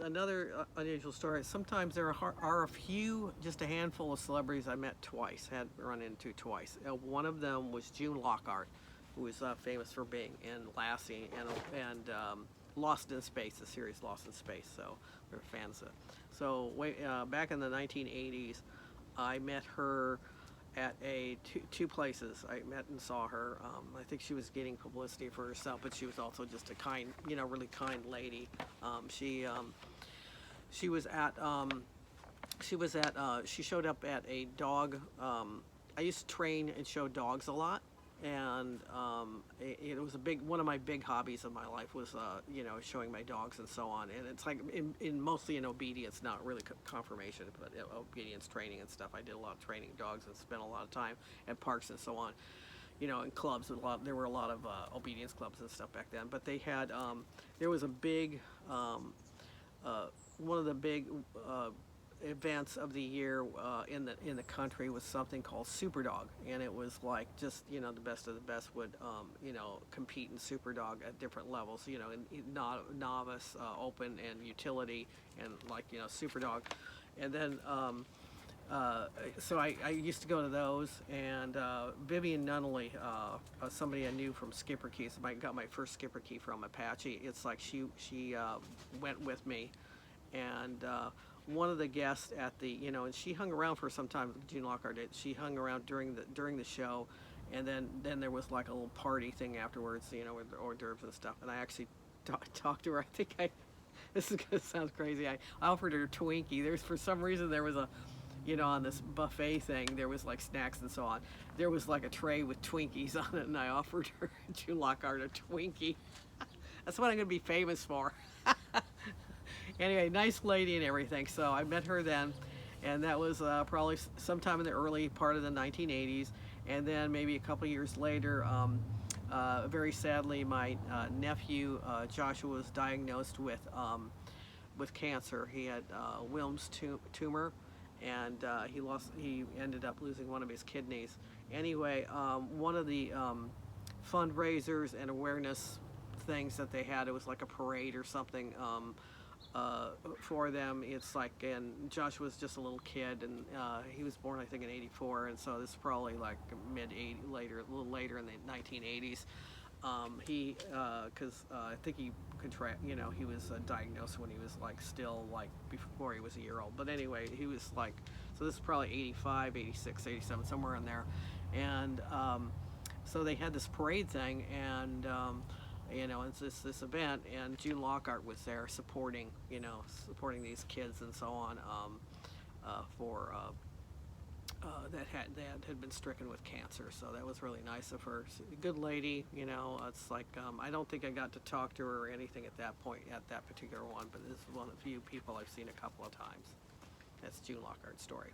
Another unusual story. Sometimes there are a few, just a handful of celebrities I met twice, had run into twice. One of them was June Lockhart, who is famous for being in Lassie and Lost in Space, the series Lost in Space. So we're fans of it. So back in the 1980s, I met her at two places. I met and saw her. I think she was getting publicity for herself, but she was also just a kind, really kind lady. She was at she showed up at a dog. I used to train and show dogs a lot, and it was one of my big hobbies of my life was showing my dogs and so on. And it's like in mostly in obedience, not really confirmation, but obedience training and stuff. I did a lot of training dogs and spent a lot of time at parks and so on. In clubs, there were a lot of obedience clubs and stuff back then. But they had there was a big one of the big events of the year in the country was something called Superdog, and it was like just the best of the best would compete in Superdog at different levels, in novice, open, and utility, and Superdog, and then so I used to go to those, and Vivian Nunnally, somebody I knew from Skipper Key, so I got my first Skipper Key from Apache. It's like she went with me, and one of the guests at the and she hung around for some time. June Lockhart did. She hung around during the show, and then there was like a little party thing afterwards, with the hors d'oeuvres and stuff. And I actually talked to her. I think this is gonna sound crazy. I offered her a Twinkie. For some reason there was a on this buffet thing, there was like snacks and so on. There was like a tray with Twinkies on it, and I offered her, June Lockhart, a Twinkie. That's what I'm gonna be famous for. Anyway, nice lady and everything. So I met her then, and that was probably sometime in the early part of the 1980s. And then maybe a couple years later, very sadly, my nephew Joshua was diagnosed with cancer. He had Wilms tumor, and he ended up losing one of his kidneys. Anyway, one of the fundraisers and awareness things that they had, it was like a parade or something. For them, it's like, and Josh was just a little kid, and he was born I think in '84, and so this is probably like a little later in the 1980s. Because I think he he was diagnosed when he was like still like before he was a year old. But anyway, he was like, so this is probably 85, 86, 87, somewhere in there, and so they had this parade thing, and it's this event, and June Lockhart was there supporting these kids and so on, for that had been stricken with cancer. So that was really nice of her. She's a good lady, It's like I don't think I got to talk to her or anything at that point at that particular one, but this is one of the few people I've seen a couple of times. That's June Lockhart's story.